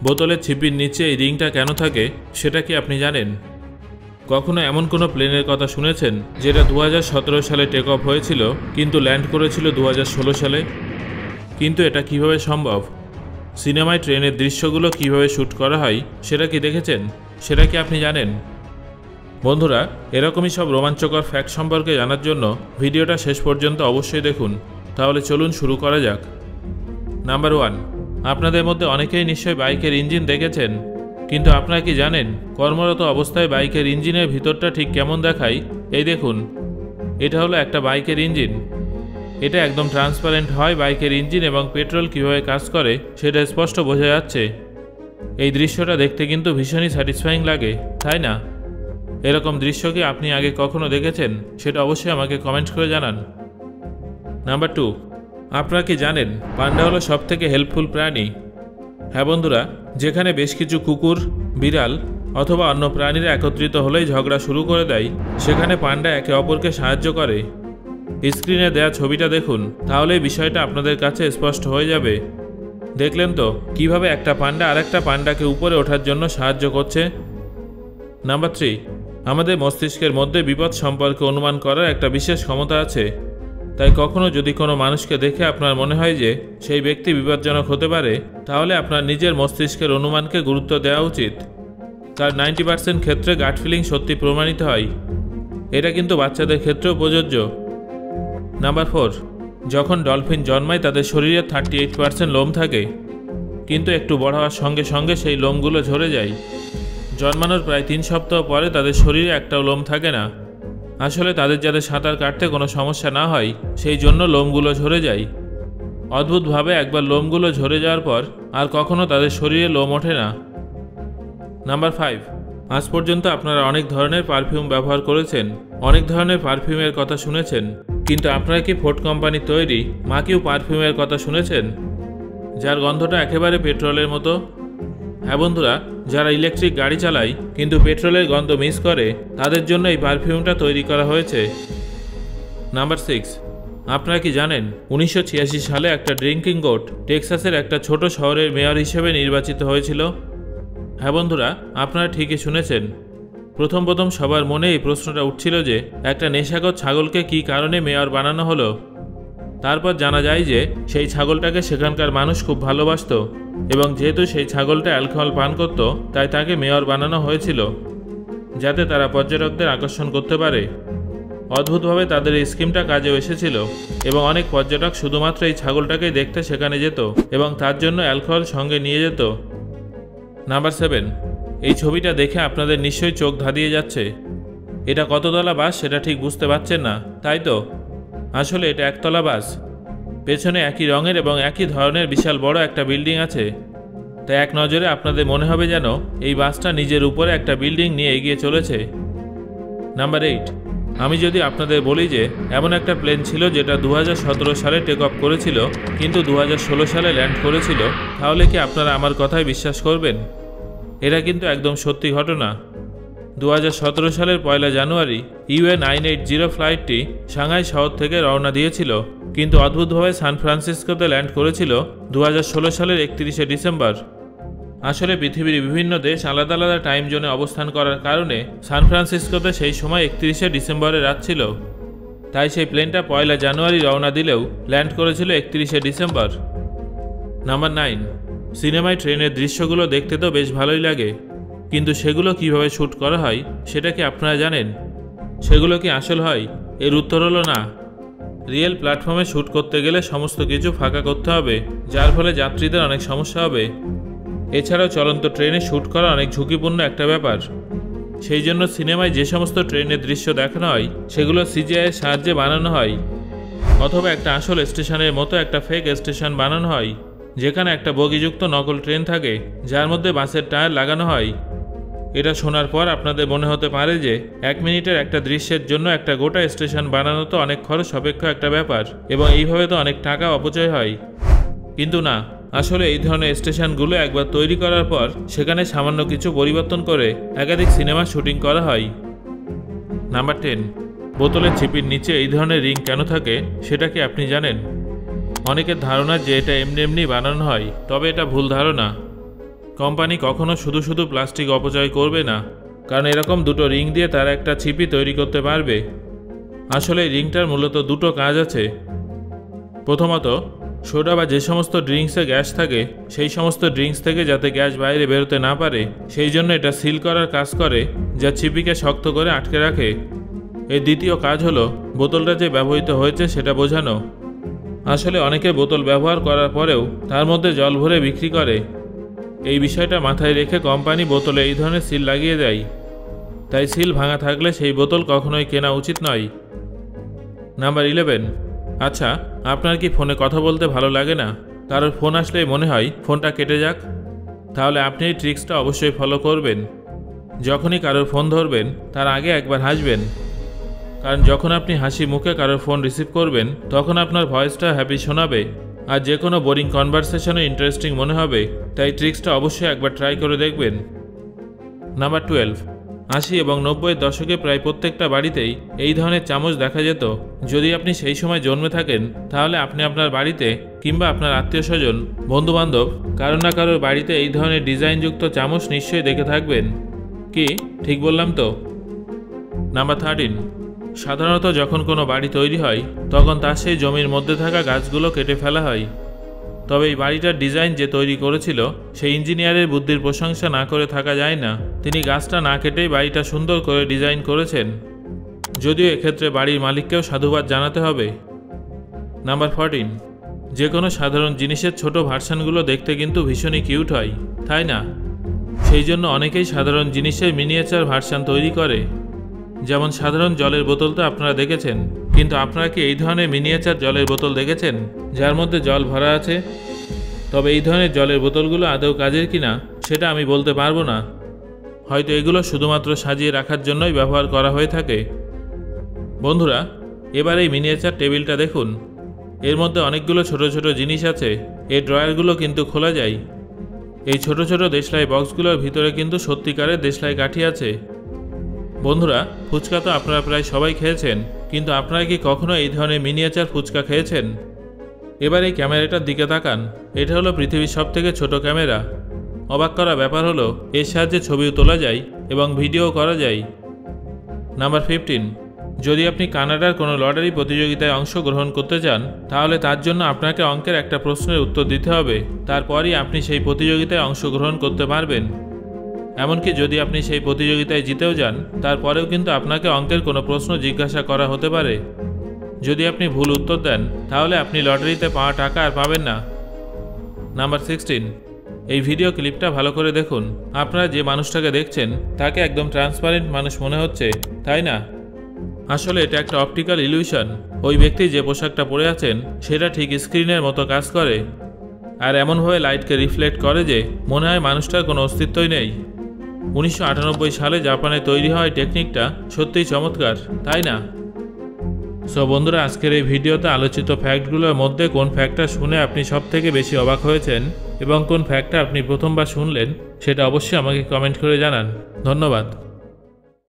বোতলের ছিপির নিচে এই রিংটা কেন থাকে সেটা কি আপনি জানেন? কখনো এমন কোনো প্লেনের কথা শুনেছেন যেটা 2017 সালে টেক অফ হয়েছিল কিন্তু ল্যান্ড করেছিল 2016 সালে? কিন্তু এটা কিভাবে সম্ভব? সিনেমায় ট্রেনের দৃশ্যগুলো কিভাবে শ্যুট করা হয় সেটা কি দেখেছেন? সেটা কি আপনি জানেন? বন্ধুরা, এরকমই সব রোমাঞ্চকর ফ্যাক্ট সম্পর্কে জানার জন্য ভিডিওটা শেষ পর্যন্ত অবশ্যই দেখুন। তাহলে চলুন শুরু করা যাক। নাম্বার 1, আপনাদের মধ্যে অনেকেই নিশ্চয়ই বাইকের ইঞ্জিন দেখেছেন, কিন্তু আপনারা কি জানেন কর্মরত অবস্থায় বাইকের ইঞ্জিনের ভিতরটা ঠিক কেমন দেখায়? এই দেখুন, এটা হলো একটা বাইকের ইঞ্জিন। এটা একদম ট্রান্সপারেন্ট হয়। বাইকের ইঞ্জিন এবং পেট্রোল কিভাবে কাজ করে সেটা স্পষ্ট বোঝা যাচ্ছে। এই দৃশ্যটা দেখতে কিন্তু ভীষণই স্যাটিসফাইং লাগে, তাই না? এরকম দৃশ্য কি আপনি আগে কখনো দেখেছেন? সেটা অবশ্যই আমাকে কমেন্ট করে জানান। নাম্বার 2, আপনারা কি জানেন পান্ডা হলো সবথেকে হেল্পফুল প্রাণী? হ্যাঁ বন্ধুরা, যেখানে বেশ কিছু কুকুর, বিড়াল অথবা অন্য প্রাণীরা একত্রিত হলেই ঝগড়া শুরু করে দেয়, সেখানে পান্ডা একে অপরকে সাহায্য করে। স্ক্রিনে দেয়া ছবিটা দেখুন, তাহলেই বিষয়টা আপনাদের কাছে স্পষ্ট হয়ে যাবে। দেখলেন তো কিভাবে একটা পান্ডা আরেকটা পান্ডাকে উপরে ওঠার জন্য সাহায্য করছে। নাম্বার 3, আমাদের মস্তিষ্কের মধ্যে বিপদ সম্পর্কে অনুমান করার একটা বিশেষ ক্ষমতা আছে। তাই কখনো যদি কোনো মানুষকে দেখে আপনার মনে হয় যে সেই ব্যক্তি বিপজ্জনক হতে পারে, তাহলে আপনার নিজের মস্তিষ্কের অনুমানকে গুরুত্ব দেওয়া উচিত। তার 90% ক্ষেত্রে গাট ফিলিং সত্যি প্রমাণিত হয়। এটা কিন্তু বাচ্চাদের ক্ষেত্রেও প্রযোজ্য। নাম্বার 4, যখন ডলফিন জন্মায় তাদের শরীরে 38% লোম থাকে, কিন্তু একটু বড় হওয়ার সঙ্গে সঙ্গে সেই লোমগুলো ঝরে যায়। জন্মানোর প্রায় 3 সপ্তাহ পরে তাদের শরীরে একটাও লোম থাকে না। আসলে তাদের যাতে সাঁতার কাটতে কোনো সমস্যা না হয় সেই জন্য লোমগুলো ঝরে যায়। অদ্ভুতভাবে একবার লোমগুলো ঝরে যাওয়ার পর আর কখনো তাদের শরীরে লোম ওঠে না। নাম্বার 5, আজ পর্যন্ত আপনারা অনেক ধরনের পারফিউম ব্যবহার করেছেন, অনেক ধরনের পারফিউমের কথা শুনেছেন, কিন্তু আপনারা কি ফোর্ড কোম্পানির তৈরি মাকিউ পারফিউমের কথা শুনেছেন, যার গন্ধটা একেবারে পেট্রোলের মতো? হ্যাঁ বন্ধুরা, যারা ইলেকট্রিক গাড়ি চালায় কিন্তু পেট্রোলের গন্ধ মিস করে, তাদের জন্য এই পারফিউমটা তৈরি করা হয়েছে। নাম্বার 6, আপনারা কি জানেন 1986 সালে একটা ড্রিঙ্কিং গোট টেক্সাসের একটা ছোট শহরের মেয়র হিসেবে নির্বাচিত হয়েছিল? হ্যাঁ বন্ধুরা, আপনারা ঠিকই শুনেছেন। প্রথম সবার মনে এই প্রশ্নটা উঠছিল যে একটা নেশাখোর ছাগলকে কী কারণে মেয়র বানানো হলো। তারপর জানা যায় যে সেই ছাগলটাকে সেখানকার মানুষ খুব ভালোবাসত, এবং যেহেতু সেই ছাগলটা অ্যালকোহল পান করত, তাই তাকে মেয়র বানানো হয়েছিল, যাতে তারা পর্যটকদের আকর্ষণ করতে পারে। অদ্ভুতভাবে তাদের এই স্কিমটা কাজেও এসেছিল, এবং অনেক পর্যটক শুধুমাত্র এই ছাগলটাকেই দেখতে সেখানে যেত এবং তার জন্য অ্যালকোহল সঙ্গে নিয়ে যেত। নাম্বার 7, এই ছবিটা দেখে আপনাদের নিশ্চয়ই চোখ ধাঁধিয়ে যাচ্ছে। এটা কততলা বাস সেটা ঠিক বুঝতে পারছেন না, তাই তো? আসলে এটা একতলা বাস। পেছনে একই রঙের এবং একই ধরনের বিশাল বড় একটা বিল্ডিং আছে। তাই এক নজরে আপনাদের মনে হবে যেন এই বাসটা নিজের উপরে একটা বিল্ডিং নিয়ে এগিয়ে চলেছে। নাম্বার 8, আমি যদি আপনাদের বলি যে এমন একটা প্লেন ছিল যেটা 2017 সালে টেক অফ করেছিল কিন্তু 2016 সালে ল্যান্ড করেছিল, তাহলে কি আপনারা আমার কথায় বিশ্বাস করবেন? এটা কিন্তু একদম সত্যি ঘটনা। 2017 সালের 1 জানুয়ারি UN 980 ফ্লাইটটি সাংহাই শহর থেকে রওনা দিয়েছিল, কিন্তু অদ্ভুতভাবে সান ফ্রান্সিসকোতে ল্যান্ড করেছিল 2016 সালের 31 ডিসেম্বর। আসলে পৃথিবীর বিভিন্ন দেশ আলাদা আলাদা টাইম জোনে অবস্থান করার কারণে সান ফ্রান্সিসকোতে সেই সময় 31 ডিসেম্বরের রাত ছিল। তাই সেই প্লেনটা 1 জানুয়ারি রওনা দিলেও ল্যান্ড করেছিল 31 ডিসেম্বর। নাম্বার 9, সিনেমায় ট্রেনের দৃশ্যগুলো দেখতে তো বেশ ভালোই লাগে, কিন্তু সেগুলো কিভাবে শ্যুট করা হয় সেটা কি আপনারা জানেন? সেগুলো কি আসল হয়? এর উত্তর হলো না। রিয়েল প্ল্যাটফর্মে শ্যুট করতে গেলে সমস্ত কিছু ফাঁকা করতে হবে, যার ফলে যাত্রীদের অনেক সমস্যা হবে। এছাড়াও চলন্ত ট্রেনে শ্যুট করা অনেক ঝুঁকিপূর্ণ একটা ব্যাপার। সেই জন্য সিনেমায় যে সমস্ত ট্রেনের দৃশ্য দেখানো হয় সেগুলো CGI এর সাহায্যে বানানো হয়, অথবা একটা আসল স্টেশনের মতো একটা ফেক স্টেশন বানানো হয়, যেখানে একটা বগিযুক্ত নকল ট্রেন থাকে যার মধ্যে বাসের টায়ার লাগানো হয়। এটা শোনার পর আপনাদের মনে হতে পারে যে 1 মিনিটের একটা দৃশ্যের জন্য একটা গোটা স্টেশন বানানো তো অনেক খরচ সাপেক্ষ একটা ব্যাপার, এবং এইভাবে তো অনেক টাকা অপচয় হয়। কিন্তু না, আসলে এই ধরনের স্টেশনগুলো একবার তৈরি করার পর সেখানে সামান্য কিছু পরিবর্তন করে একাধিক সিনেমা শুটিং করা হয়। নাম্বার 10, বোতলের ছিপির নিচে এই ধরনের রিং কেন থাকে সেটা কি আপনি জানেন? অনেকের ধারণা যে এটা এমনি এমনি বানানো হয়, তবে এটা ভুল ধারণা। কোম্পানি কখনো শুধু শুধু প্লাস্টিক অপচয় করবে না, কারণ এরকম দুটো রিং দিয়ে তারা একটা ছিপি তৈরি করতে পারবে। আসলে এই রিংটার মূলত দুটো কাজ আছে। প্রথমত, সোডা বা যে সমস্ত ড্রিঙ্কসে গ্যাস থাকে সেই সমস্ত ড্রিঙ্কস থেকে যাতে গ্যাস বাইরে বেরোতে না পারে সেই জন্য এটা সিল করার কাজ করে, যা ছিপিকে শক্ত করে আটকে রাখে। এর দ্বিতীয় কাজ হলো বোতলটা যে ব্যবহৃত হয়েছে সেটা বোঝানো। আসলে অনেকে বোতল ব্যবহার করার পরেও তার মধ্যে জল ভরে বিক্রি করে। এই বিষয়টা মাথায় রেখে কোম্পানি বোতলে এই ধরনের সিল লাগিয়ে দেয়। তাই সিল ভাঙা থাকলে সেই বোতল কখনোই কেনা উচিত নয়। নাম্বার 11। আচ্ছা, আপনার কি ফোনে কথা বলতে ভালো লাগে না? কারোর ফোন আসলেই মনে হয় ফোনটা কেটে যাক? তাহলে আপনি এই ট্রিক্সটা অবশ্যই ফলো করবেন। যখনই কারোর ফোন ধরবেন তার আগে একবার হাসবেন, কারণ যখন আপনি হাসি মুখে কারোর ফোন রিসিভ করবেন তখন আপনার ভয়েসটা হ্যাপি শোনাবে আর যে কোনো বোরিং কনভারসেশনও ইন্টারেস্টিং মনে হবে। তাই ট্রিক্সটা অবশ্যই একবার ট্রাই করে দেখবেন। নাম্বার 12। 80 এবং 90-এর দশকে প্রায় প্রত্যেকটা বাড়িতেই এই ধরনের চামচ দেখা যেত। যদি আপনি সেই সময় জন্মে থাকেন তাহলে আপনি আপনার বাড়িতে কিংবা আপনার আত্মীয় স্বজন, বন্ধুবান্ধব কারো না কারোর বাড়িতে এই ধরনের ডিজাইনযুক্ত চামচ নিশ্চয়ই দেখে থাকবেন। কি ঠিক বললাম তো? নাম্বার 13। সাধারণত যখন কোনো বাড়ি তৈরি হয় তখন তার সেই জমির মধ্যে থাকা গাছগুলো কেটে ফেলা হয়। তবে এই বাড়িটার ডিজাইন যে তৈরি করেছিল সেই ইঞ্জিনিয়ারের বুদ্ধির প্রশংসা না করে থাকা যায় না। তিনি গাছটা না কেটেই বাড়িটা সুন্দর করে ডিজাইন করেছেন। যদিও এক্ষেত্রে বাড়ির মালিককেও সাধুবাদ জানাতে হবে। নাম্বার 14। যে কোনো সাধারণ জিনিসের ছোট ভার্সানগুলো দেখতে কিন্তু ভীষণই কিউট হয়, তাই না? সেই জন্য অনেকেই সাধারণ জিনিসের মিনিয়েচার ভার্সান তৈরি করে। যেমন সাধারণ জলের বোতল তো আপনারা দেখেছেন, কিন্তু আপনারা কি এই ধরনের মিনিয়েচার জলের বোতল দেখেছেন যার মধ্যে জল ভরা আছে? তবে এই ধরনের জলের বোতলগুলো আদৌ কাজের কিনা সেটা আমি বলতে পারবো না। হয়তো এগুলো শুধুমাত্র সাজিয়ে রাখার জন্যই ব্যবহার করা হয়ে থাকে। বন্ধুরা, এবার এই মিনিয়েচার টেবিলটা দেখুন। এর মধ্যে অনেকগুলো ছোট ছোট জিনিস আছে। এই ড্রয়ারগুলো কিন্তু খোলা যায়। এই ছোট ছোট দেশলাই বক্সগুলোর ভিতরে কিন্তু সত্যিকারের দেশলাই কাঠি আছে। বন্ধুরা, ফুচকা তো আপনারা প্রায় সবাই খেয়েছেন, কিন্তু আপনারা কি কখনো এই ধরনের মিনিয়েচার ফুচকা খেয়েছেন? এবার এই ক্যামেরাটার দিকে তাকান। এটা হলো পৃথিবীর সবথেকে ছোট ক্যামেরা। অবাক করা ব্যাপার হলো এর সাহায্যে ছবিও তোলা যায় এবং ভিডিও করা যায়। নাম্বার 15। যদি আপনি কানাডার কোনো লটারি প্রতিযোগিতায় অংশগ্রহণ করতে চান তাহলে তার জন্য আপনাকে অঙ্কের একটা প্রশ্নের উত্তর দিতে হবে। তারপরই আপনি সেই প্রতিযোগিতায় অংশগ্রহণ করতে পারবেন। এমনকি যদি আপনি সেই প্রতিযোগিতায় জিতেও যান তারপরেও কিন্তু আপনাকে অঙ্কের কোনো প্রশ্ন জিজ্ঞাসা করা হতে পারে। যদি আপনি ভুল উত্তর দেন তাহলে আপনি লটারিতে পাওয়া টাকা আর পাবেন না। নাম্বার 16। এই ভিডিও ক্লিপটা ভালো করে দেখুন। আপনারা যে মানুষটাকে দেখছেন তাকে একদম ট্রান্সপারেন্ট মানুষ মনে হচ্ছে, তাই না? আসলে এটা একটা অপটিক্যাল ইলিউশন। ওই ব্যক্তি যে পোশাকটা পরে আছেন সেটা ঠিক স্ক্রিনের মতো কাজ করে আর এমনভাবে লাইটকে রিফ্লেক্ট করে যে মনে হয় মানুষটার কোনো অস্তিত্বই নেই। 1998 সালে জাপানে তৈরি হয় টেকনিকটা সত্যিই চমৎকার, তাই না? সো বন্ধুরা, আজকের এই ভিডিওতে আলোচিত ফ্যাক্টগুলোর মধ্যে কোন ফ্যাক্টটা শুনে আপনি সবথেকে বেশি অবাক হয়েছেন এবং কোন ফ্যাক্টটা আপনি প্রথমবার শুনলেন সেটা অবশ্যই আমাকে কমেন্ট করে জানান। ধন্যবাদ।